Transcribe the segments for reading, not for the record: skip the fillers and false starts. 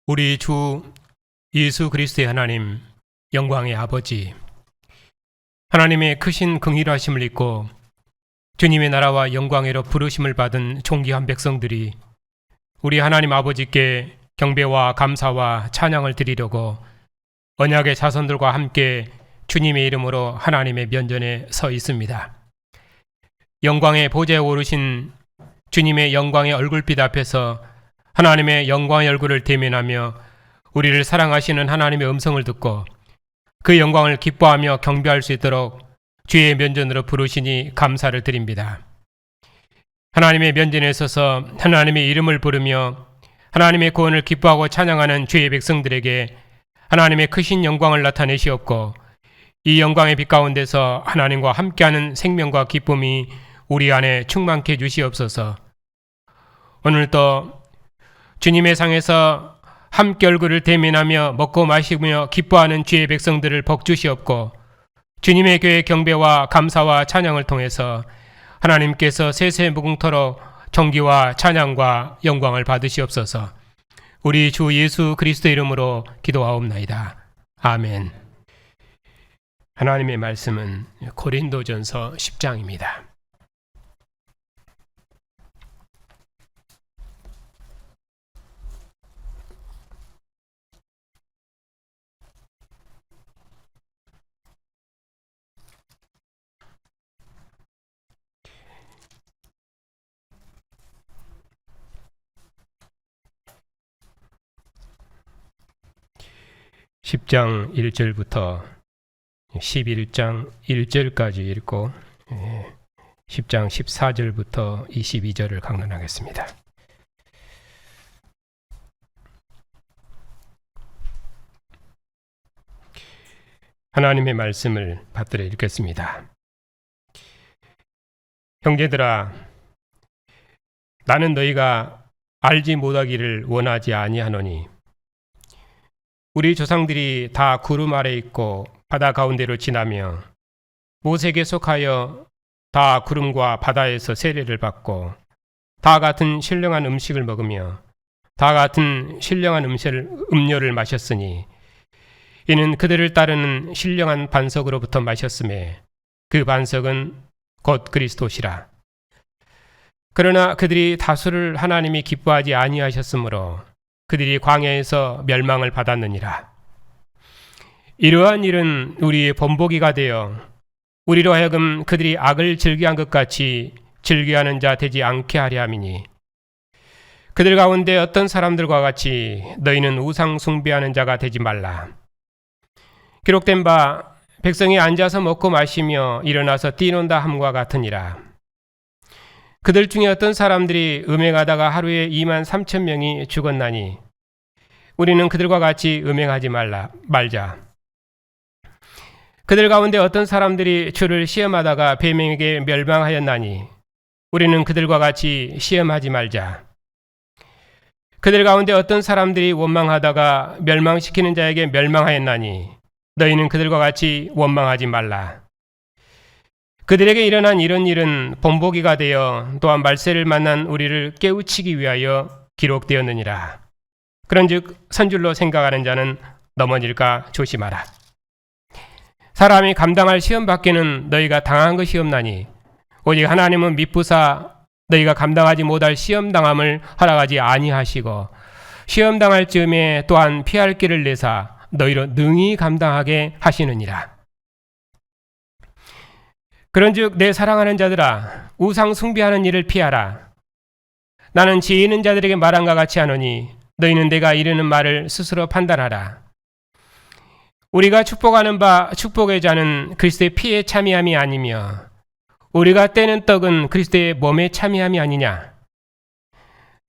우리 주 예수 그리스도의 하나님, 영광의 아버지, 하나님의 크신 긍휼하심을 입고 주님의 나라와 영광으로 부르심을 받은 존귀한 백성들이 우리 하나님 아버지께 경배와 감사와 찬양을 드리려고 언약의 자손들과 함께 주님의 이름으로 하나님의 면전에 서 있습니다. 영광의 보좌에 오르신 주님의 영광의 얼굴빛 앞에서 하나님의 영광의 얼굴을 대면하며 우리를 사랑하시는 하나님의 음성을 듣고 그 영광을 기뻐하며 경배할 수 있도록 주의 면전으로 부르시니 감사를 드립니다. 하나님의 면전에 서서 하나님의 이름을 부르며 하나님의 구원을 기뻐하고 찬양하는 주의 백성들에게 하나님의 크신 영광을 나타내시옵고 이 영광의 빛 가운데서 하나님과 함께하는 생명과 기쁨이 우리 안에 충만케 해주시옵소서. 오늘도 주님의 상에서 함께 얼굴을 대면하며 먹고 마시며 기뻐하는 주의 백성들을 복주시옵고 주님의 교회 경배와 감사와 찬양을 통해서 하나님께서 세세 무궁토록 존귀와 찬양과 영광을 받으시옵소서. 우리 주 예수 그리스도 이름으로 기도하옵나이다. 아멘. 하나님의 말씀은 고린도전서 10장입니다. 10장 1절부터 11장 1절까지 읽고 10장 14절부터 22절을 강론하겠습니다. 하나님의 말씀을 받들어 읽겠습니다. 형제들아, 나는 너희가 알지 못하기를 원하지 아니하노니 우리 조상들이 다 구름 아래 있고 바다 가운데로 지나며 모세에게 속하여 다 구름과 바다에서 세례를 받고 다 같은 신령한 음식을 먹으며 다 같은 신령한 음료를 마셨으니 이는 그들을 따르는 신령한 반석으로부터 마셨음에 그 반석은 곧 그리스도시라. 그러나 그들이 다수를 하나님이 기뻐하지 아니하셨으므로 그들이 광야에서 멸망을 받았느니라. 이러한 일은 우리의 본보기가 되어 우리로 하여금 그들이 악을 즐겨한 것 같이 즐겨하는 자 되지 않게 하려 함이니 그들 가운데 어떤 사람들과 같이 너희는 우상 숭배하는 자가 되지 말라. 기록된 바 백성이 앉아서 먹고 마시며 일어나서 뛰논다 함과 같으니라. 그들 중에 어떤 사람들이 음행하다가 하루에 23,000명이 죽었나니 우리는 그들과 같이 음행하지 말자. 그들 가운데 어떤 사람들이 주를 시험하다가 뱀에게 멸망하였나니 우리는 그들과 같이 시험하지 말자. 그들 가운데 어떤 사람들이 원망하다가 멸망시키는 자에게 멸망하였나니 너희는 그들과 같이 원망하지 말라. 그들에게 일어난 이런 일은 본보기가 되어 또한 말세를 만난 우리를 깨우치기 위하여 기록되었느니라. 그런즉 선줄로 생각하는 자는 넘어질까 조심하라. 사람이 감당할 시험 밖에는 너희가 당한 것이 없나니 오직 하나님은 미쁘사 너희가 감당하지 못할 시험 당함을 허락하지 아니하시고 시험 당할 즈음에 또한 피할 길을 내사 너희로 능히 감당하게 하시느니라. 그런즉 내 사랑하는 자들아, 우상 숭배하는 일을 피하라. 나는 지혜 있는 자들에게 말한과 같이 하노니 너희는 내가 이르는 말을 스스로 판단하라. 우리가 축복하는 바 축복의 자는 그리스도의 피에 참여함이 아니며 우리가 떼는 떡은 그리스도의 몸에 참여함이 아니냐.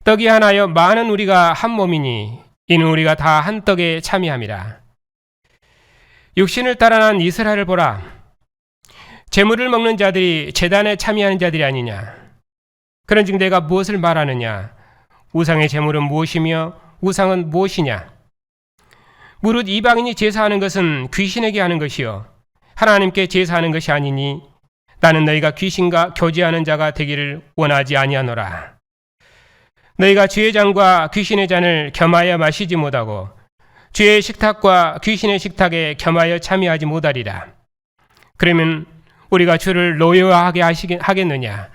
떡이 하나여 많은 우리가 한 몸이니 이는 우리가 다 한 떡에 참여함이라. 육신을 따라 난 이스라엘을 보라. 제물을 먹는 자들이 제단에 참여하는 자들이 아니냐. 그런즉 내가 무엇을 말하느냐. 우상의 제물은 무엇이며 우상은 무엇이냐. 무릇 이방인이 제사하는 것은 귀신에게 하는 것이요 하나님께 제사하는 것이 아니니 나는 너희가 귀신과 교제하는 자가 되기를 원하지 아니하노라. 너희가 주의 잔과 귀신의 잔을 겸하여 마시지 못하고 주의 식탁과 귀신의 식탁에 겸하여 참여하지 못하리라. 그러면 우리가 주를 노여워하게 하겠느냐?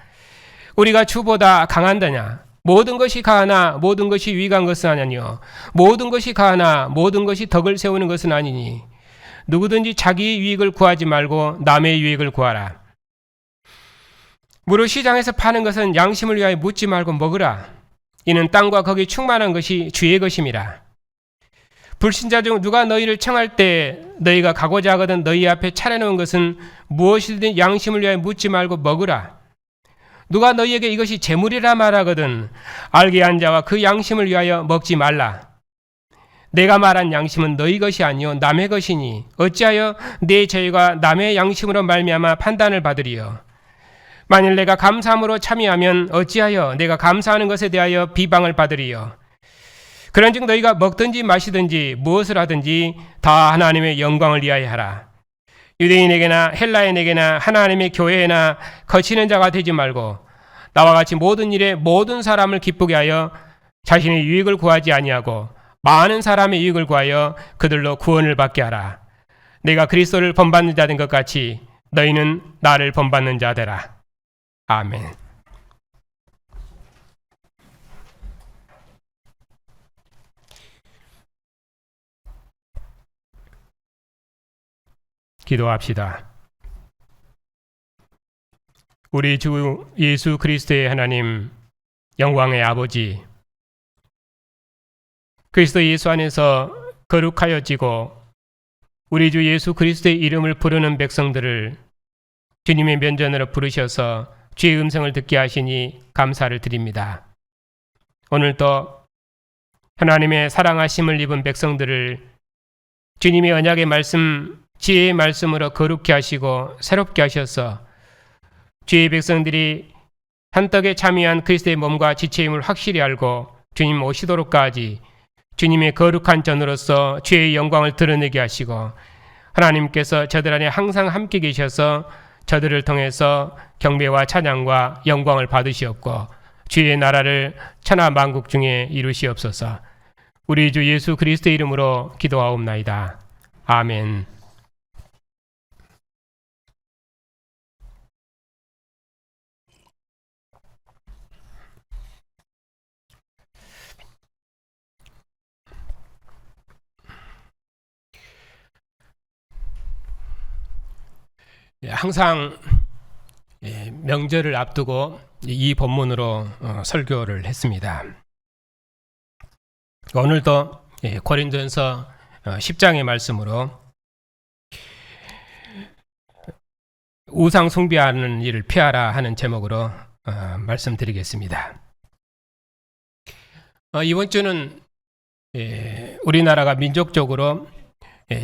우리가 주보다 강한다냐? 모든 것이 가하나 모든 것이 위간 것은 아니요 모든 것이 가하나 모든 것이 덕을 세우는 것은 아니니 누구든지 자기 유익을 구하지 말고 남의 유익을 구하라. 무릇 시장에서 파는 것은 양심을 위하여 묻지 말고 먹으라. 이는 땅과 거기 충만한 것이 주의 것임이라. 불신자 중 누가 너희를 청할 때 너희가 가고자 하거든 너희 앞에 차려놓은 것은 무엇이든 양심을 위하여 묻지 말고 먹으라. 누가 너희에게 이것이 재물이라 말하거든 알게 한 자와 그 양심을 위하여 먹지 말라. 내가 말한 양심은 너희 것이 아니요 남의 것이니 어찌하여 내 죄가 남의 양심으로 말미암아 판단을 받으리요. 만일 내가 감사함으로 참여하면 어찌하여 내가 감사하는 것에 대하여 비방을 받으리요. 그런즉 너희가 먹든지 마시든지 무엇을 하든지 다 하나님의 영광을 위하여 하라. 유대인에게나 헬라인에게나 하나님의 교회에나 거치는 자가 되지 말고 나와 같이 모든 일에 모든 사람을 기쁘게 하여 자신의 유익을 구하지 아니하고 많은 사람의 유익을 구하여 그들로 구원을 받게 하라. 내가 그리스도를 본받는 자 된 것 같이 너희는 나를 본받는 자 되라. 아멘. 기도합시다. 우리 주 예수 그리스도의 하나님, 영광의 아버지, 그리스도 예수 안에서 거룩하여지고 우리 주 예수 그리스도의 이름을 부르는 백성들을 주님의 면전으로 부르셔서 주의 음성을 듣게 하시니 감사를 드립니다. 오늘도 하나님의 사랑하심을 입은 백성들을 주님의 언약의 말씀, 지혜의 말씀으로 거룩히 하시고 새롭게 하셔서 주의 백성들이 한떡에 참여한 그리스도의 몸과 지체임을 확실히 알고 주님 오시도록까지 주님의 거룩한 전으로서 주의 영광을 드러내게 하시고 하나님께서 저들 안에 항상 함께 계셔서 저들을 통해서 경배와 찬양과 영광을 받으시옵고 주의 나라를 천하 만국 중에 이루시옵소서. 우리 주 예수 그리스도의 이름으로 기도하옵나이다. 아멘. 항상 명절을 앞두고 이 본문으로 설교를 했습니다. 오늘도 고린도전서 10장의 말씀으로 우상 숭배하는 일을 피하라 하는 제목으로 말씀드리겠습니다. 이번 주는 우리나라가 민족적으로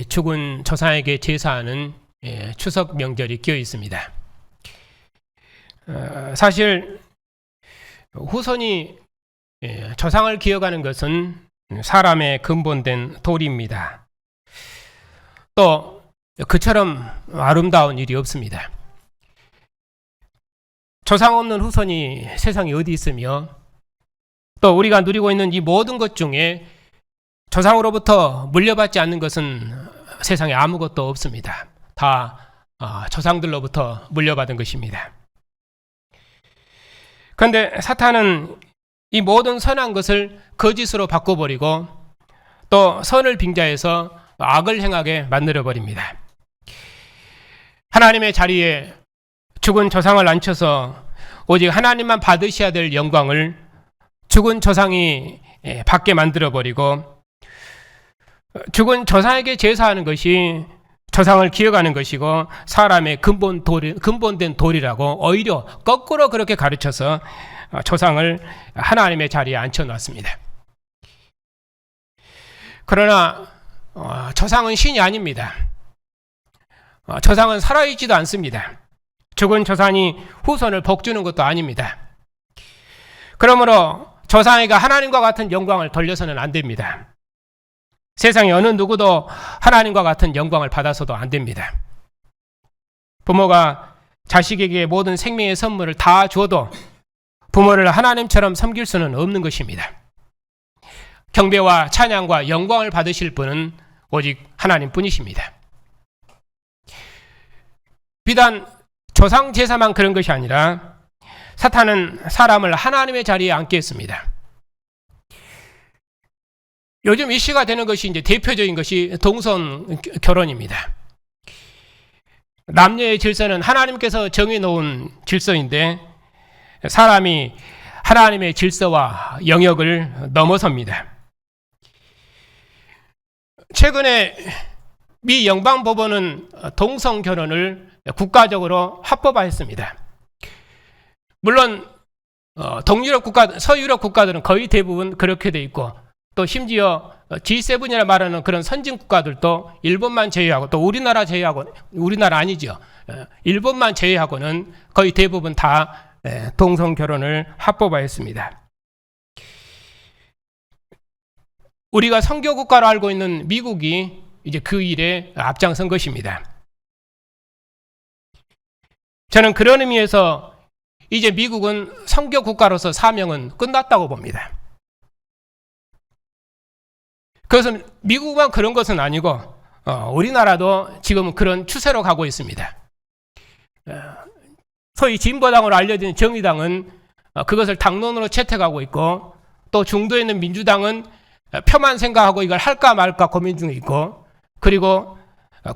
죽은 조상에게 제사하는 추석 명절이 끼어 있습니다. 사실 후손이 조상을 기억하는 것은 사람의 근본된 도리입니다. 또 그처럼 아름다운 일이 없습니다. 조상 없는 후손이 세상에 어디 있으며 또 우리가 누리고 있는 이 모든 것 중에 조상으로부터 물려받지 않는 것은 세상에 아무것도 없습니다. 다 조상들로부터 물려받은 것입니다. 그런데 사탄은 이 모든 선한 것을 거짓으로 바꿔버리고 또 선을 빙자해서 악을 행하게 만들어버립니다. 하나님의 자리에 죽은 조상을 앉혀서 오직 하나님만 받으셔야 될 영광을 죽은 조상이 받게 만들어버리고 죽은 조상에게 제사하는 것이 조상을 기억하는 것이고 사람의 근본된 도리라고 오히려 거꾸로 그렇게 가르쳐서 조상을 하나님의 자리에 앉혀놨습니다. 그러나 조상은 신이 아닙니다. 조상은 살아있지도 않습니다. 죽은 조상이 후손을 복주는 것도 아닙니다. 그러므로 조상에게 하나님과 같은 영광을 돌려서는 안 됩니다. 세상에 어느 누구도 하나님과 같은 영광을 받아서도 안 됩니다. 부모가 자식에게 모든 생명의 선물을 다 주어도 부모를 하나님처럼 섬길 수는 없는 것입니다. 경배와 찬양과 영광을 받으실 분은 오직 하나님뿐이십니다. 비단 조상 제사만 그런 것이 아니라 사탄은 사람을 하나님의 자리에 앉게 했습니다. 요즘 이슈가 되는 것이 이제 대표적인 것이 동성 결혼입니다. 남녀의 질서는 하나님께서 정해놓은 질서인데 사람이 하나님의 질서와 영역을 넘어섭니다. 최근에 미 연방법원은 동성 결혼을 국가적으로 합법화했습니다. 물론 동유럽 국가, 서유럽 국가들은 거의 대부분 그렇게 돼 있고 또 심지어 G7이라 말하는 그런 선진 국가들도 일본만 제외하고 또 우리나라 제외하고 우리나라 아니죠. 일본만 제외하고는 거의 대부분 다 동성 결혼을 합법화했습니다. 우리가 선교 국가로 알고 있는 미국이 이제 그 일에 앞장선 것입니다. 저는 그런 의미에서 이제 미국은 선교 국가로서 사명은 끝났다고 봅니다. 그것은 미국만 그런 것은 아니고 우리나라도 지금 그런 추세로 가고 있습니다. 소위 진보당으로 알려진 정의당은 그것을 당론으로 채택하고 있고 또 중도에 있는 민주당은 표만 생각하고 이걸 할까 말까 고민 중에 있고 그리고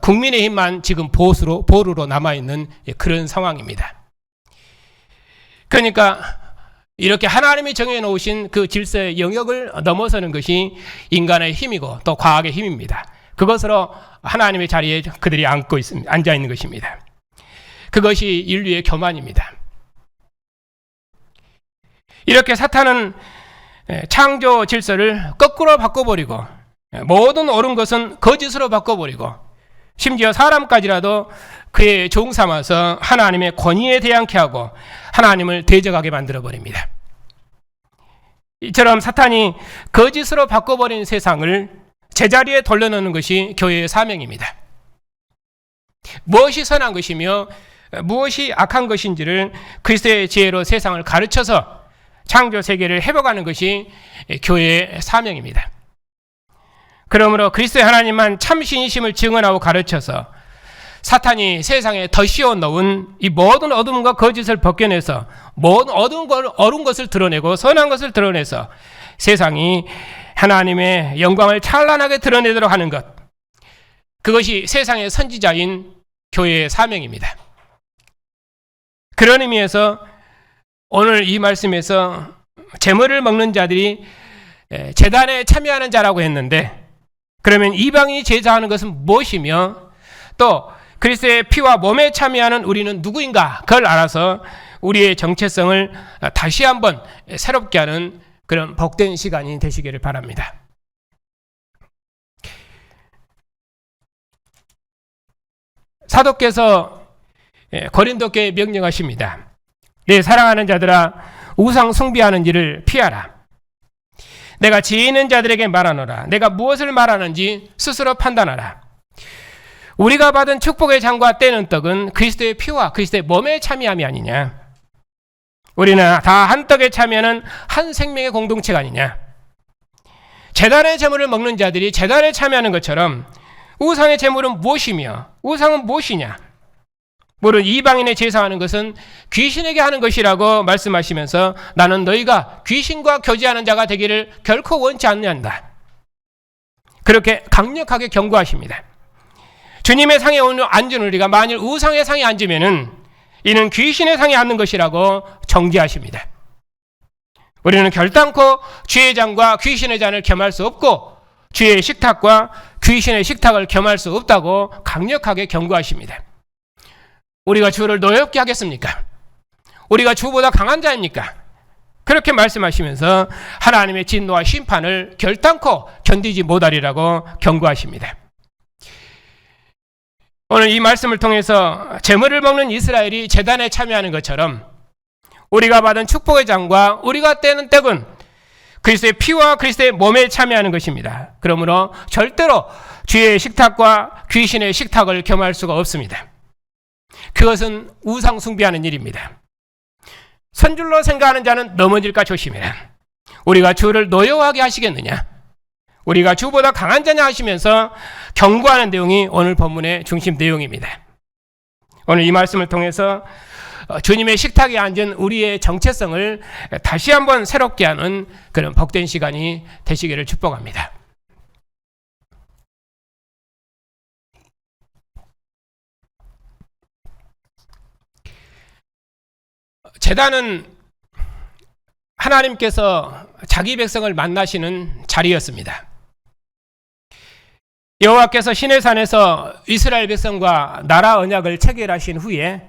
국민의힘만 지금 보루로 남아있는 그런 상황입니다. 그러니까 이렇게 하나님이 정해놓으신 그 질서의 영역을 넘어서는 것이 인간의 힘이고 또 과학의 힘입니다. 그것으로 하나님의 자리에 그들이 앉아 있는 것입니다. 그것이 인류의 교만입니다. 이렇게 사탄은 창조 질서를 거꾸로 바꿔버리고 모든 옳은 것은 거짓으로 바꿔버리고 심지어 사람까지라도 그의 종 삼아서 하나님의 권위에 대항케 하고 하나님을 대적하게 만들어버립니다. 이처럼 사탄이 거짓으로 바꿔버린 세상을 제자리에 돌려놓는 것이 교회의 사명입니다. 무엇이 선한 것이며 무엇이 악한 것인지를 그리스도의 지혜로 세상을 가르쳐서 창조 세계를 회복하는 것이 교회의 사명입니다. 그러므로 그리스도의 하나님만 참신이심을 증언하고 가르쳐서 사탄이 세상에 덧씌워 놓은 이 모든 어둠과 거짓을 벗겨내서 모든 어두운 것을 드러내고 선한 것을 드러내서 세상이 하나님의 영광을 찬란하게 드러내도록 하는 것, 그것이 세상의 선지자인 교회의 사명입니다. 그런 의미에서 오늘 이 말씀에서 제물을 먹는 자들이 제단에 참여하는 자라고 했는데, 그러면 이방인이 제사하는 것은 무엇이며 또 그리스도의 피와 몸에 참여하는 우리는 누구인가? 그걸 알아서 우리의 정체성을 다시 한번 새롭게 하는 그런 복된 시간이 되시기를 바랍니다. 사도께서 고린도교에 명령하십니다. 내 사랑하는 자들아, 우상 숭배하는 일을 피하라. 내가 지혜 있는 자들에게 말하노라. 내가 무엇을 말하는지 스스로 판단하라. 우리가 받은 축복의 잔과 떼는 떡은 그리스도의 피와 그리스도의 몸에 참여함이 아니냐. 우리는 다 한 떡에 참여하는 한 생명의 공동체가 아니냐. 제단의 제물을 먹는 자들이 제단에 참여하는 것처럼 우상의 제물은 무엇이며 우상은 무엇이냐. 물론 이방인의 제사하는 것은 귀신에게 하는 것이라고 말씀하시면서 나는 너희가 귀신과 교제하는 자가 되기를 결코 원치 않는다. 그렇게 강력하게 경고하십니다. 주님의 상에 앉은 우리가 만일 우상의 상에 앉으면은 이는 귀신의 상에 앉는 것이라고 정죄하십니다. 우리는 결단코 주의 잔과 귀신의 잔을 겸할 수 없고 주의 식탁과 귀신의 식탁을 겸할 수 없다고 강력하게 경고하십니다. 우리가 주를 노엽게 하겠습니까? 우리가 주보다 강한 자입니까? 그렇게 말씀하시면서 하나님의 진노와 심판을 결단코 견디지 못하리라고 경고하십니다. 오늘 이 말씀을 통해서 제물을 먹는 이스라엘이 제단에 참여하는 것처럼 우리가 받은 축복의 잔과 우리가 떼는 떡은 그리스도의 피와 그리스도의 몸에 참여하는 것입니다. 그러므로 절대로 주의 식탁과 귀신의 식탁을 겸할 수가 없습니다. 그것은 우상 숭배하는 일입니다. 선줄로 생각하는 자는 넘어질까 조심해라. 우리가 주를 노여워하게 하시겠느냐? 우리가 주보다 강한 자냐 하시면서 경고하는 내용이 오늘 본문의 중심 내용입니다. 오늘 이 말씀을 통해서 주님의 식탁에 앉은 우리의 정체성을 다시 한번 새롭게 하는 그런 복된 시간이 되시기를 축복합니다. 제단은 하나님께서 자기 백성을 만나시는 자리였습니다. 여호와께서 시내산에서 이스라엘 백성과 나라 언약을 체결하신 후에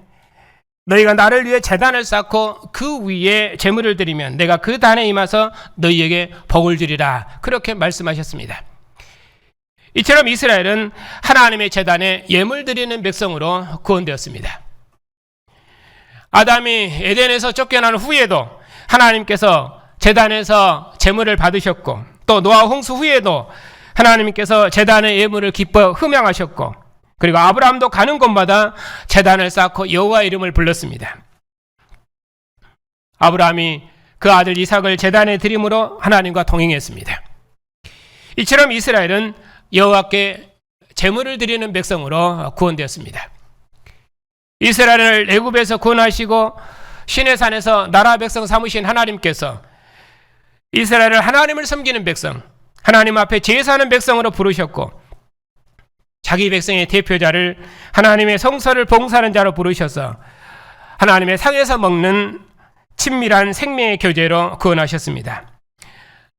너희가 나를 위해 제단을 쌓고 그 위에 제물을 드리면 내가 그 단에 임해서 너희에게 복을 주리라, 그렇게 말씀하셨습니다. 이처럼 이스라엘은 하나님의 제단에 예물 드리는 백성으로 구원되었습니다. 아담이 에덴에서 쫓겨난 후에도 하나님께서 제단에서 제물을 받으셨고, 또 노아 홍수 후에도 하나님께서 제단의 예물을 기뻐 흠양하셨고, 그리고 아브라함도 가는 곳마다 제단을 쌓고 여호와 이름을 불렀습니다. 아브라함이 그 아들 이삭을 제단에 드림으로 하나님과 동행했습니다. 이처럼 이스라엘은 여호와께 제물을 드리는 백성으로 구원되었습니다. 이스라엘을 애굽에서 구원하시고 시내산에서 나라 백성 삼으신 하나님께서 이스라엘을 하나님을 섬기는 백성, 하나님 앞에 제사하는 백성으로 부르셨고, 자기 백성의 대표자를 하나님의 성소를 봉사하는 자로 부르셔서 하나님의 상에서 먹는 친밀한 생명의 교제로 구원하셨습니다.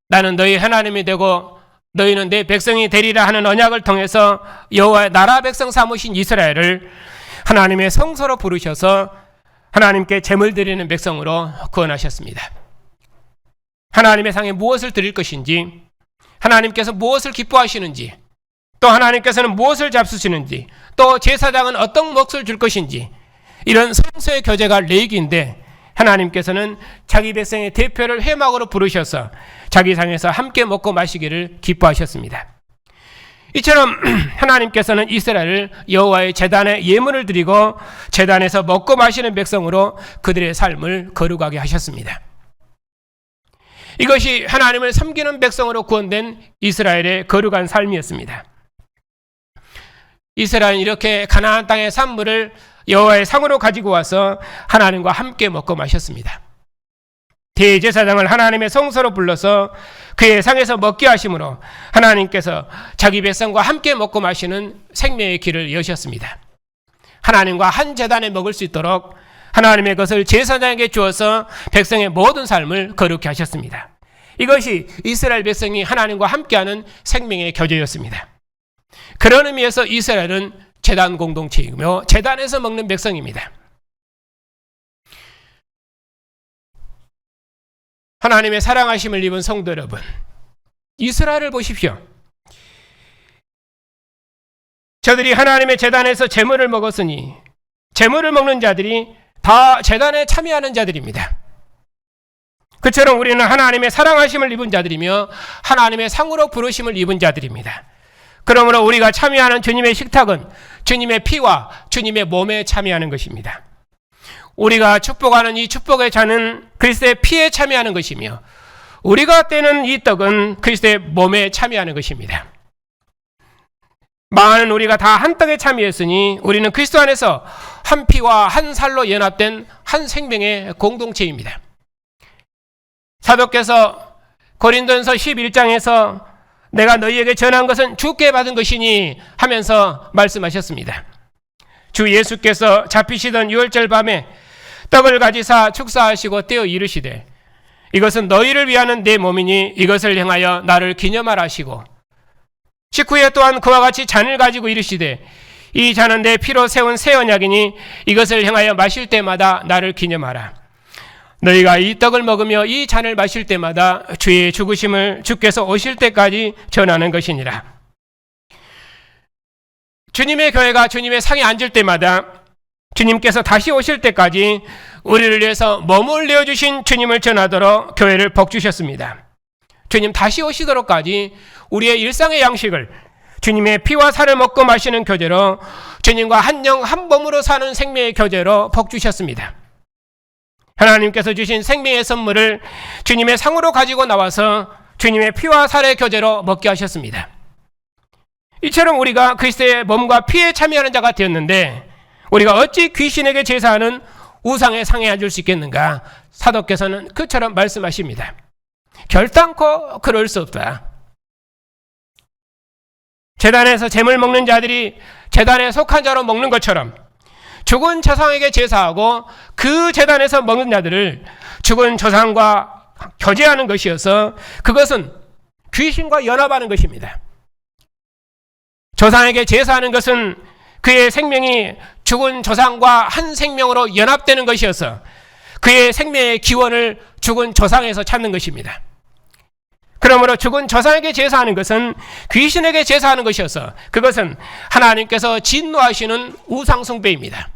나는 너희 하나님이 되고 너희는 내 백성이 되리라 하는 언약을 통해서 여호와의 나라 백성 삼으신 이스라엘을 하나님의 성소로 부르셔서 하나님께 제물 드리는 백성으로 구원하셨습니다. 하나님의 상에 무엇을 드릴 것인지, 하나님께서 무엇을 기뻐하시는지, 또 하나님께서는 무엇을 잡수시는지, 또 제사장은 어떤 몫을 줄 것인지, 이런 성소의 교제가 레위기인데 하나님께서는 자기 백성의 대표를 회막으로 부르셔서 자기 상에서 함께 먹고 마시기를 기뻐하셨습니다. 이처럼 하나님께서는 이스라엘을 여호와의 제단에 예물을 드리고 제단에서 먹고 마시는 백성으로 그들의 삶을 거룩하게 하셨습니다. 이것이 하나님을 섬기는 백성으로 구원된 이스라엘의 거룩한 삶이었습니다. 이스라엘은 이렇게 가나안 땅의 산물을 여호와의 상으로 가지고 와서 하나님과 함께 먹고 마셨습니다. 대제사장을 하나님의 성소로 불러서 그의 상에서 먹게 하심으로 하나님께서 자기 백성과 함께 먹고 마시는 생명의 길을 여셨습니다. 하나님과 한 제단에 먹을 수 있도록 하나님의 것을 제사장에게 주어서 백성의 모든 삶을 거룩히 하셨습니다. 이것이 이스라엘 백성이 하나님과 함께하는 생명의 교제였습니다. 그런 의미에서 이스라엘은 제단 공동체이며 제단에서 먹는 백성입니다. 하나님의 사랑하심을 입은 성도 여러분, 이스라엘을 보십시오. 저들이 하나님의 제단에서 제물을 먹었으니 제물을 먹는 자들이 다 제단에 참여하는 자들입니다. 그처럼 우리는 하나님의 사랑하심을 입은 자들이며 하나님의 상으로 부르심을 입은 자들입니다. 그러므로 우리가 참여하는 주님의 식탁은 주님의 피와 주님의 몸에 참여하는 것입니다. 우리가 축복하는 이 축복의 잔은 그리스도의 피에 참여하는 것이며 우리가 떼는 이 떡은 그리스도의 몸에 참여하는 것입니다. 많은 우리가 다 한 떡에 참여했으니 우리는 그리스도 안에서 한 피와 한 살로 연합된 한 생명의 공동체입니다. 사도께서 고린도전서 11장에서 내가 너희에게 전한 것은 주께 받은 것이니 하면서 말씀하셨습니다. 주 예수께서 잡히시던 유월절 밤에 떡을 가지사 축사하시고 떼어 이르시되 이것은 너희를 위하는 내 몸이니 이것을 행하여 나를 기념하라 하시고 식후에 또한 그와 같이 잔을 가지고 이르시되 이 잔은 내 피로 세운 새 언약이니 이것을 행하여 마실 때마다 나를 기념하라. 너희가 이 떡을 먹으며 이 잔을 마실 때마다 주의 죽으심을 주께서 오실 때까지 전하는 것이니라. 주님의 교회가 주님의 상에 앉을 때마다 주님께서 다시 오실 때까지 우리를 위해서 몸을 내어주신 주님을 전하도록 교회를 복주셨습니다. 주님 다시 오시도록까지 우리의 일상의 양식을 주님의 피와 살을 먹고 마시는 교제로 주님과 한 영 한 몸으로 사는 생명의 교제로 복주셨습니다. 하나님께서 주신 생명의 선물을 주님의 상으로 가지고 나와서 주님의 피와 살의 교제로 먹게 하셨습니다. 이처럼 우리가 그리스도의 몸과 피에 참여하는 자가 되었는데 우리가 어찌 귀신에게 제사하는 우상의 상에 앉을 수 있겠는가? 사도께서는 그처럼 말씀하십니다. 결단코 그럴 수 없다. 제단에서 제물 먹는 자들이 제단에 속한 자로 먹는 것처럼 죽은 조상에게 제사하고 그 제단에서 먹는 자들을 죽은 조상과 교제하는 것이어서 그것은 귀신과 연합하는 것입니다. 조상에게 제사하는 것은 그의 생명이 죽은 조상과 한 생명으로 연합되는 것이어서 그의 생명의 기원을 죽은 조상에서 찾는 것입니다. 그러므로 죽은 조상에게 제사하는 것은 귀신에게 제사하는 것이어서 그것은 하나님께서 진노하시는 우상 숭배입니다.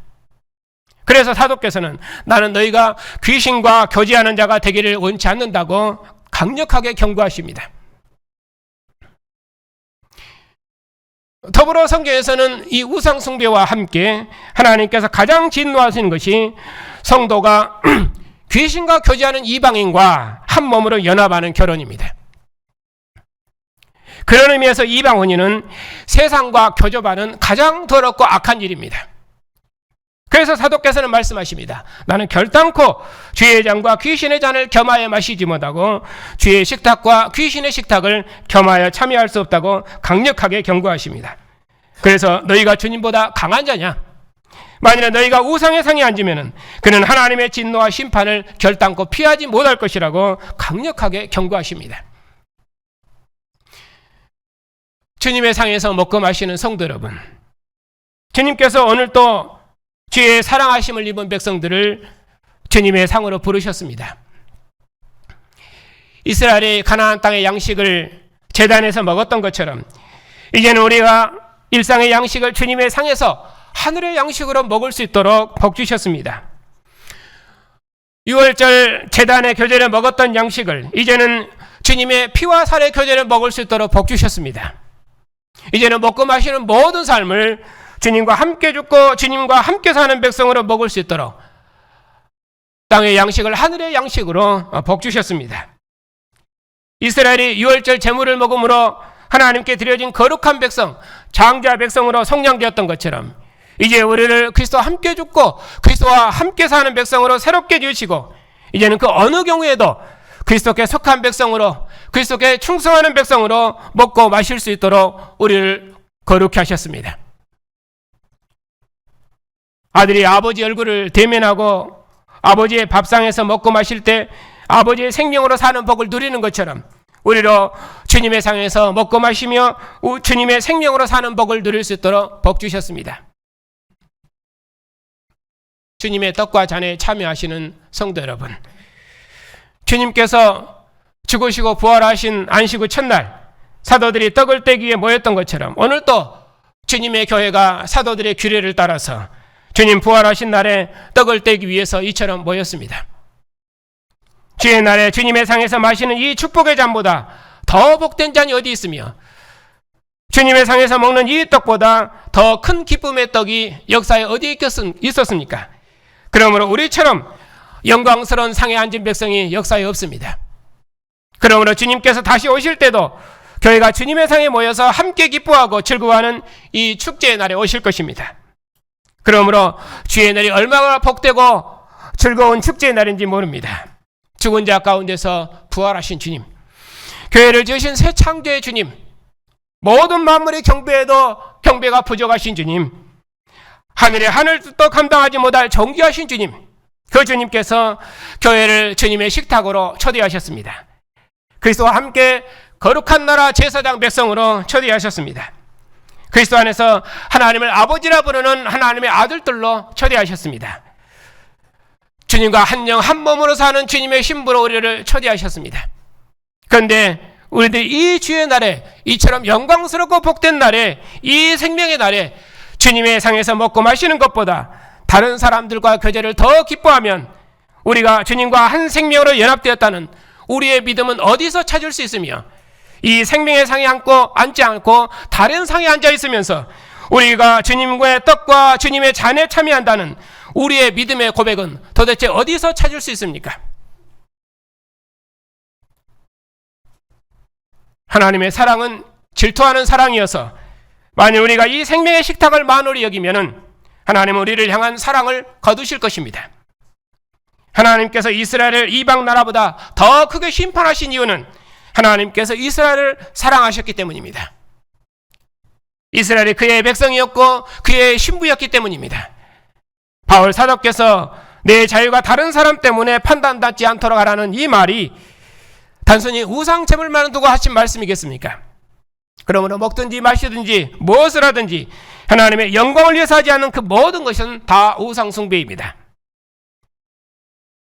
그래서 사도께서는 나는 너희가 귀신과 교제하는 자가 되기를 원치 않는다고 강력하게 경고하십니다. 더불어 성경에서는 이 우상 숭배와 함께 하나님께서 가장 진노하시는 것이 성도가 귀신과 교제하는 이방인과 한 몸으로 연합하는 결혼입니다. 그런 의미에서 이방 혼인은 세상과 교접하는 가장 더럽고 악한 일입니다. 그래서 사도께서는 말씀하십니다. 나는 결단코 주의 잔과 귀신의 잔을 겸하여 마시지 못하고 주의 식탁과 귀신의 식탁을 겸하여 참여할 수 없다고 강력하게 경고하십니다. 그래서 너희가 주님보다 강한 자냐? 만일에 너희가 우상의 상에 앉으면 그는 하나님의 진노와 심판을 결단코 피하지 못할 것이라고 강력하게 경고하십니다. 주님의 상에서 먹고 마시는 성도 여러분, 주님께서 오늘 또 주의 사랑하심을 입은 백성들을 주님의 상으로 부르셨습니다. 이스라엘이 가나안 땅의 양식을 제단에서 먹었던 것처럼 이제는 우리가 일상의 양식을 주님의 상에서 하늘의 양식으로 먹을 수 있도록 복 주셨습니다. 6월절 제단의 교제를 먹었던 양식을 이제는 주님의 피와 살의 교제를 먹을 수 있도록 복 주셨습니다. 이제는 먹고 마시는 모든 삶을 주님과 함께 죽고 주님과 함께 사는 백성으로 먹을 수 있도록 땅의 양식을 하늘의 양식으로 복 주셨습니다. 이스라엘이 6월절 제물을 먹음으로 하나님께 드려진 거룩한 백성, 장자 백성으로 속량되었던 것처럼 이제 우리를 그리스도와 함께 죽고 그리스도와 함께 사는 백성으로 새롭게 지으시고 이제는 그 어느 경우에도 그리스도께 속한 백성으로 그리스도께 충성하는 백성으로 먹고 마실 수 있도록 우리를 거룩히 하셨습니다. 아들이 아버지 얼굴을 대면하고 아버지의 밥상에서 먹고 마실 때 아버지의 생명으로 사는 복을 누리는 것처럼 우리로 주님의 상에서 먹고 마시며 주님의 생명으로 사는 복을 누릴 수 있도록 복 주셨습니다. 주님의 떡과 잔에 참여하시는 성도 여러분, 주님께서 죽으시고 부활하신 안식 후 첫날 사도들이 떡을 떼기 위해 모였던 것처럼 오늘도 주님의 교회가 사도들의 규례를 따라서 주님 부활하신 날에 떡을 떼기 위해서 이처럼 모였습니다. 주의 날에 주님의 상에서 마시는 이 축복의 잔보다 더 복된 잔이 어디 있으며 주님의 상에서 먹는 이 떡보다 더 큰 기쁨의 떡이 역사에 어디 있었습니까? 그러므로 우리처럼 영광스러운 상에 앉은 백성이 역사에 없습니다. 그러므로 주님께서 다시 오실 때도 교회가 주님의 상에 모여서 함께 기뻐하고 즐거워하는 이 축제의 날에 오실 것입니다. 그러므로 주의 날이 얼마나 복되고 즐거운 축제의 날인지 모릅니다. 죽은 자 가운데서 부활하신 주님, 교회를 지으신 새 창조의 주님, 모든 만물의 경배에도 경배가 부족하신 주님, 하늘의 하늘 뜻도 감당하지 못할 존귀하신 주님, 그 주님께서 교회를 주님의 식탁으로 초대하셨습니다. 그리스도와 함께 거룩한 나라 제사장 백성으로 초대하셨습니다. 그리스도 안에서 하나님을 아버지라 부르는 하나님의 아들들로 초대하셨습니다. 주님과 한 영 한 몸으로 사는 주님의 신부로 우리를 초대하셨습니다. 그런데 우리들이 이 주의 날에 이처럼 영광스럽고 복된 날에 이 생명의 날에 주님의 상에서 먹고 마시는 것보다 다른 사람들과 교제를 더 기뻐하면 우리가 주님과 한 생명으로 연합되었다는 우리의 믿음은 어디서 찾을 수 있으며 이 생명의 상에 앉지 않고 다른 상에 앉아 있으면서 우리가 주님과의 떡과 주님의 잔에 참여한다는 우리의 믿음의 고백은 도대체 어디서 찾을 수 있습니까? 하나님의 사랑은 질투하는 사랑이어서 만일 우리가 이 생명의 식탁을 만홀히 여기면은 하나님은 우리를 향한 사랑을 거두실 것입니다. 하나님께서 이스라엘을 이방 나라보다 더 크게 심판하신 이유는 하나님께서 이스라엘을 사랑하셨기 때문입니다. 이스라엘이 그의 백성이었고 그의 신부였기 때문입니다. 바울 사도께서 내 자유가 다른 사람 때문에 판단받지 않도록 하라는 이 말이 단순히 우상 제물만 두고 하신 말씀이겠습니까? 그러므로 먹든지 마시든지 무엇을 하든지 하나님의 영광을 위해서 하지 않는 그 모든 것은 다 우상 숭배입니다.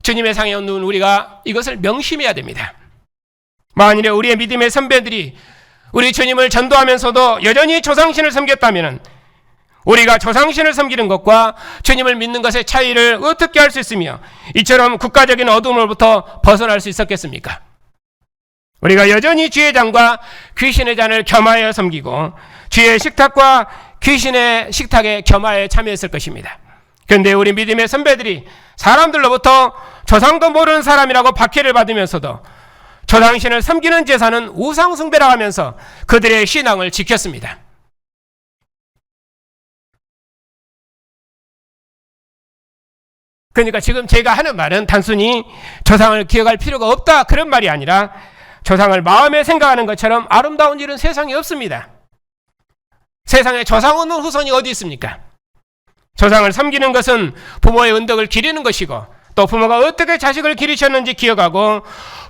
주님의 상에 없는 우리가 이것을 명심해야 됩니다. 만일에 우리의 믿음의 선배들이 우리 주님을 전도하면서도 여전히 조상신을 섬겼다면 우리가 조상신을 섬기는 것과 주님을 믿는 것의 차이를 어떻게 할 수 있으며 이처럼 국가적인 어둠으로부터 벗어날 수 있었겠습니까? 우리가 여전히 주의 잔과 귀신의 잔을 겸하여 섬기고 주의 식탁과 귀신의 식탁에 겸하여 참여했을 것입니다. 그런데 우리 믿음의 선배들이 사람들로부터 조상도 모르는 사람이라고 박해를 받으면서도 조상신을 섬기는 제사는 우상 숭배라고 하면서 그들의 신앙을 지켰습니다. 그러니까 지금 제가 하는 말은 단순히 조상을 기억할 필요가 없다 그런 말이 아니라 조상을 마음에 생각하는 것처럼 아름다운 일은 세상에 없습니다. 세상에 조상 없는 후손이 어디 있습니까? 조상을 섬기는 것은 부모의 은덕을 기리는 것이고 또 부모가 어떻게 자식을 기르셨는지 기억하고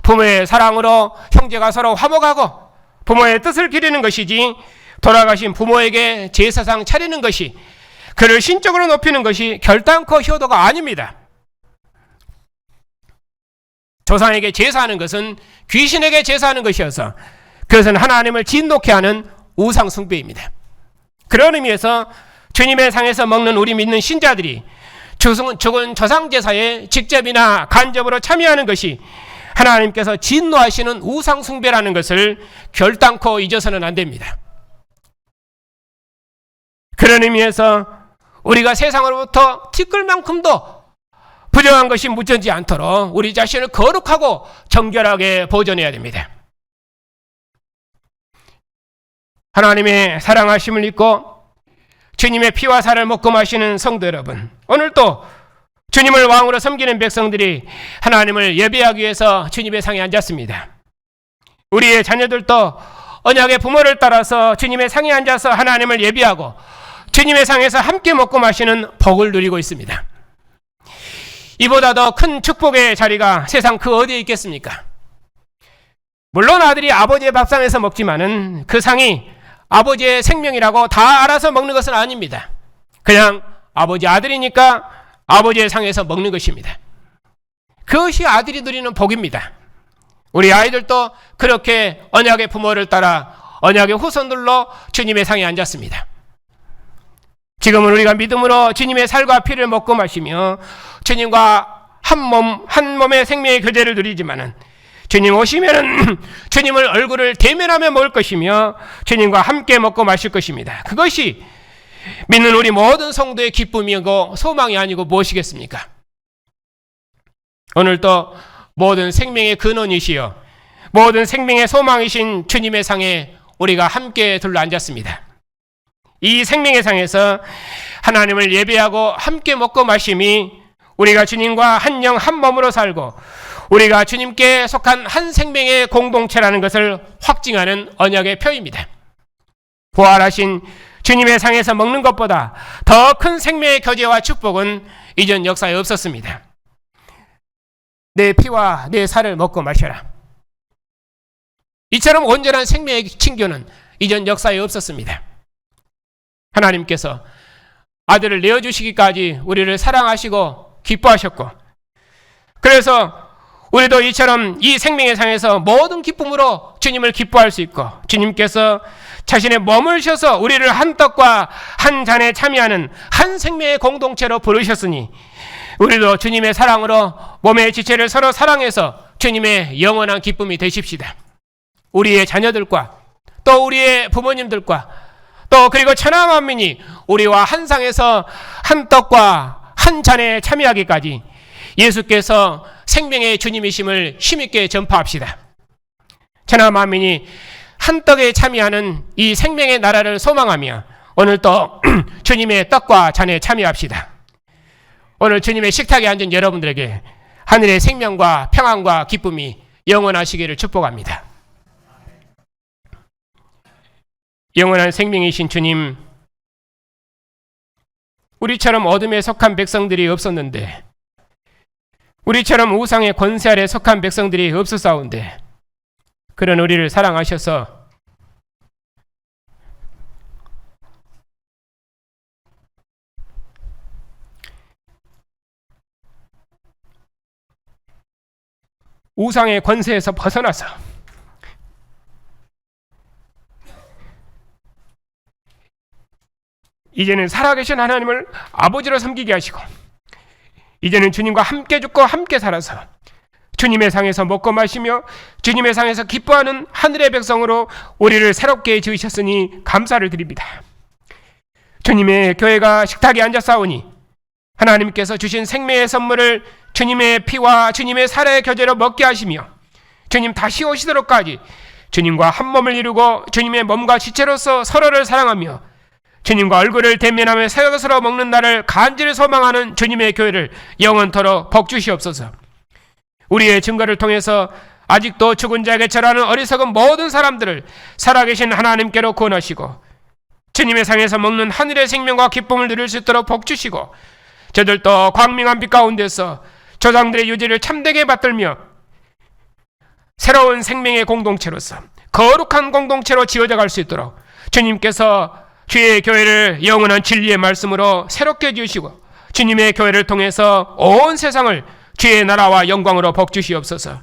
부모의 사랑으로 형제가 서로 화목하고 부모의 뜻을 기리는 것이지 돌아가신 부모에게 제사상 차리는 것이 그를 신적으로 높이는 것이 결단코 효도가 아닙니다. 조상에게 제사하는 것은 귀신에게 제사하는 것이어서 그것은 하나님을 진노케 하는 우상 숭배입니다. 그런 의미에서 주님의 상에서 먹는 우리 믿는 신자들이 죽은 조상 제사에 직접이나 간접으로 참여하는 것이 하나님께서 진노하시는 우상 숭배라는 것을 결단코 잊어서는 안 됩니다. 그런 의미에서 우리가 세상으로부터 티끌만큼도 부정한 것이 묻혀지지 않도록 우리 자신을 거룩하고 정결하게 보존해야 됩니다. 하나님의 사랑하심을 믿고 주님의 피와 살을 먹고 마시는 성도 여러분, 오늘도 주님을 왕으로 섬기는 백성들이 하나님을 예배하기 위해서 주님의 상에 앉았습니다. 우리의 자녀들도 언약의 부모를 따라서 주님의 상에 앉아서 하나님을 예배하고 주님의 상에서 함께 먹고 마시는 복을 누리고 있습니다. 이보다 더 큰 축복의 자리가 세상 그 어디에 있겠습니까? 물론 아들이 아버지의 밥상에서 먹지만은 그 상이 아버지의 생명이라고 다 알아서 먹는 것은 아닙니다. 그냥 아버지 아들이니까 아버지의 상에서 먹는 것입니다. 그것이 아들이 누리는 복입니다. 우리 아이들도 그렇게 언약의 부모를 따라 언약의 후손들로 주님의 상에 앉았습니다. 지금은 우리가 믿음으로 주님의 살과 피를 먹고 마시며 주님과 한 몸의 생명의 교제를 누리지만은 주님 오시면은 주님을 얼굴을 대면하며 먹을 것이며 주님과 함께 먹고 마실 것입니다. 그것이 믿는 우리 모든 성도의 기쁨이고 소망이 아니고 무엇이겠습니까? 오늘도 모든 생명의 근원이시여 모든 생명의 소망이신 주님의 상에 우리가 함께 둘러앉았습니다. 이 생명의 상에서 하나님을 예배하고 함께 먹고 마심이 우리가 주님과 한 영 한 몸으로 살고 우리가 주님께 속한 한 생명의 공동체라는 것을 확증하는 언약의 표입니다. 부활하신 주님의 상에서 먹는 것보다 더 큰 생명의 교제와 축복은 이전 역사에 없었습니다. 내 피와 내 살을 먹고 마셔라. 이처럼 온전한 생명의 친교는 이전 역사에 없었습니다. 하나님께서 아들을 내어주시기까지 우리를 사랑하시고 기뻐하셨고 그래서 우리도 이처럼 이 생명의 상에서 모든 기쁨으로 주님을 기뻐할 수 있고 주님께서 자신의 몸을 쉬어서 우리를 한 떡과 한 잔에 참여하는 한 생명의 공동체로 부르셨으니 우리도 주님의 사랑으로 몸의 지체를 서로 사랑해서 주님의 영원한 기쁨이 되십시다. 우리의 자녀들과 또 우리의 부모님들과 또 그리고 천하 만민이 우리와 한 상에서 한 떡과 한 잔에 참여하기까지 예수께서 생명의 주님이심을 힘있게 전파합시다. 천하 만민이 한 떡에 참여하는 이 생명의 나라를 소망하며 오늘 또 주님의 떡과 잔에 참여합시다. 오늘 주님의 식탁에 앉은 여러분들에게 하늘의 생명과 평안과 기쁨이 영원하시기를 축복합니다. 영원한 생명이신 주님, 우리처럼 어둠에 속한 백성들이 없었는데, 우리처럼 우상의 권세 아래 속한 백성들이 없었사온데, 그런 우리를 사랑하셔서 우상의 권세에서 벗어나서 이제는 살아계신 하나님을 아버지로 섬기게 하시고, 이제는 주님과 함께 죽고 함께 살아서 주님의 상에서 먹고 마시며 주님의 상에서 기뻐하는 하늘의 백성으로 우리를 새롭게 지으셨으니 감사를 드립니다. 주님의 교회가 식탁에 앉아 싸우니 하나님께서 주신 생명의 선물을 주님의 피와 주님의 살의 교제로 먹게 하시며 주님 다시 오시도록까지 주님과 한 몸을 이루고 주님의 몸과 지체로서 서로를 사랑하며 주님과 얼굴을 대면하며 새것으로 먹는 날을 간절히 소망하는 주님의 교회를 영원토록 복주시옵소서. 우리의 증거를 통해서 아직도 죽은 자에게 절하는 어리석은 모든 사람들을 살아계신 하나님께로 구원하시고 주님의 상에서 먹는 하늘의 생명과 기쁨을 누릴 수 있도록 복주시고, 저들도 광명한 빛 가운데서 조상들의 유지를 참되게 받들며 새로운 생명의 공동체로서 거룩한 공동체로 지어져 갈 수 있도록 주님께서 주의 교회를 영원한 진리의 말씀으로 새롭게 지으시고 주님의 교회를 통해서 온 세상을 주의 나라와 영광으로 복주시옵소서.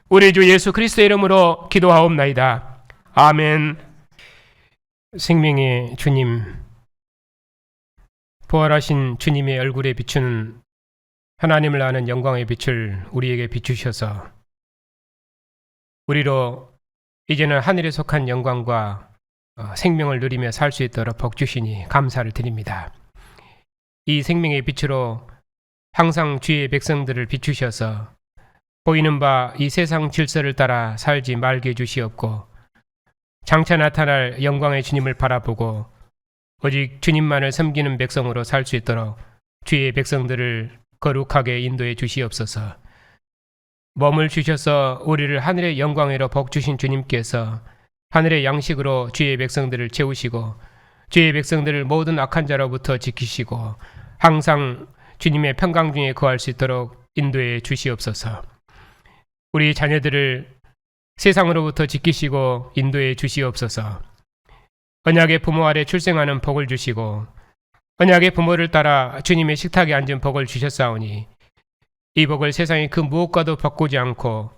우리 주 예수 그리스도의 이름으로 기도하옵나이다. 아멘. 생명의 주님, 부활하신 주님의 얼굴에 비추는 하나님을 아는 영광의 빛을 우리에게 비추셔서 우리로 이제는 하늘에 속한 영광과 생명을 누리며 살 수 있도록 복주시니 감사를 드립니다. 이 생명의 빛으로 항상 주의 백성들을 비추셔서 보이는 바 이 세상 질서를 따라 살지 말게 해주시옵고, 장차 나타날 영광의 주님을 바라보고 오직 주님만을 섬기는 백성으로 살 수 있도록 주의 백성들을 거룩하게 인도해 주시옵소서. 몸을 주셔서 우리를 하늘의 영광으로 복주신 주님께서 하늘의 양식으로 주의 백성들을 채우시고 주의 백성들을 모든 악한 자로부터 지키시고 항상 주님의 평강 중에 거할 수 있도록 인도해 주시옵소서. 우리 자녀들을 세상으로부터 지키시고 인도해 주시옵소서. 언약의 부모 아래 출생하는 복을 주시고 언약의 부모를 따라 주님의 식탁에 앉은 복을 주셨사오니 이 복을 세상의 그 무엇과도 바꾸지 않고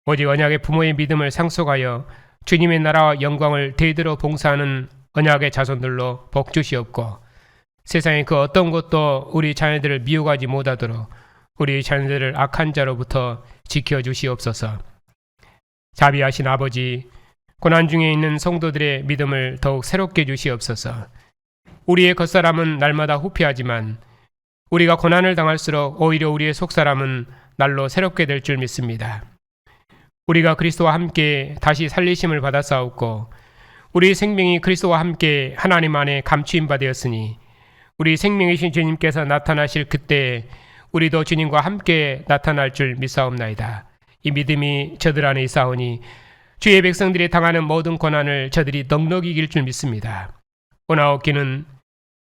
오직 언약의 부모의 믿음을 상속하여 주님의 나라와 영광을 대대로 봉사하는 언약의 자손들로 복 주시옵고, 세상의 그 어떤 것도 우리 자녀들을 미혹하지 못하도록 우리 자녀들을 악한 자로부터 지켜주시옵소서. 자비하신 아버지, 고난 중에 있는 성도들의 믿음을 더욱 새롭게 주시옵소서. 우리의 겉사람은 날마다 후피하지만 우리가 고난을 당할수록 오히려 우리의 속사람은 날로 새롭게 될 줄 믿습니다. 우리가 그리스도와 함께 다시 살리심을 받았사옵고 우리 생명이 그리스도와 함께 하나님 안에 감추임 받았으니 우리 생명이신 주님께서 나타나실 그때 우리도 주님과 함께 나타날 줄 믿사옵나이다. 이 믿음이 저들 안에 있사오니 주의 백성들이 당하는 모든 고난을 저들이 넉넉히 이길 줄 믿습니다. 오나옵기는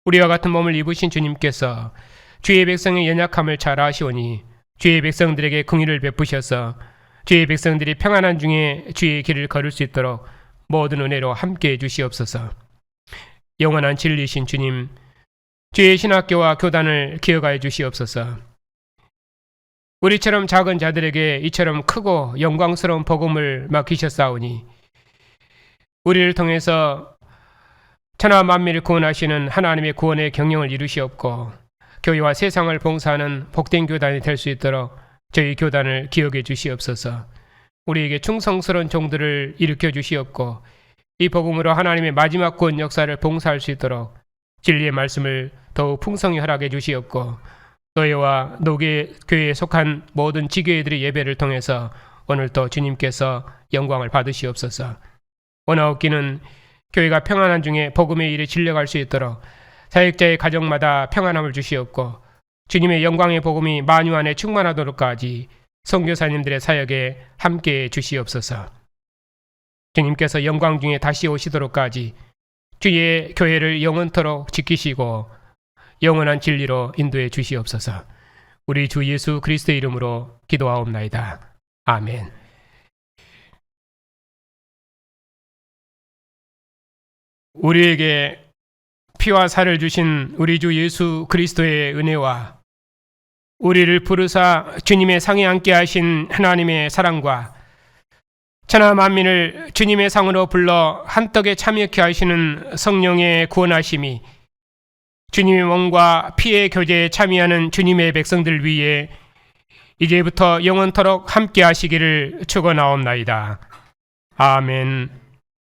우리와 같은 몸을 입으신 주님께서 주의 백성의 연약함을 잘 아시오니 주의 백성들에게 긍휼을 베푸셔서 주의 백성들이 평안한 중에 주의 길을 걸을 수 있도록 모든 은혜로 함께해 주시옵소서. 영원한 진리신 주님, 주의 신학교와 교단을 기억하여 주시옵소서. 우리처럼 작은 자들에게 이처럼 크고 영광스러운 복음을 맡기셨사오니 우리를 통해서 천하 만민을 구원하시는 하나님의 구원의 경영을 이루시옵고 교회와 세상을 봉사하는 복된 교단이 될 수 있도록 저희 교단을 기억해 주시옵소서. 우리에게 충성스러운 종들을 일으켜 주시옵고 이 복음으로 하나님의 마지막 구원 역사를 봉사할 수 있도록 진리의 말씀을 더욱 풍성히 허락해 주시옵고 노예와 노계 교회에 속한 모든 지교회들의 예배를 통해서 오늘도 주님께서 영광을 받으시옵소서. 원하옵기는 교회가 평안한 중에 복음의 일에 진력할 수 있도록 사역자의 가정마다 평안함을 주시옵고 주님의 영광의 복음이 만유 안에 충만하도록까지 선교사님들의 사역에 함께해 주시옵소서. 주님께서 영광 중에 다시 오시도록까지 주의 교회를 영원토록 지키시고 영원한 진리로 인도해 주시옵소서. 우리 주 예수 그리스도의 이름으로 기도하옵나이다. 아멘. 우리에게 피와 살을 주신 우리 주 예수 그리스도의 은혜와 우리를 부르사 주님의 상에 앉게 하신 하나님의 사랑과 천하 만민을 주님의 상으로 불러 한떡에 참여케 하시는 성령의 구원하심이 주님의 몸과 피의 교제에 참여하는 주님의 백성들 위에 이제부터 영원토록 함께 하시기를 축원하옵나이다. 아멘.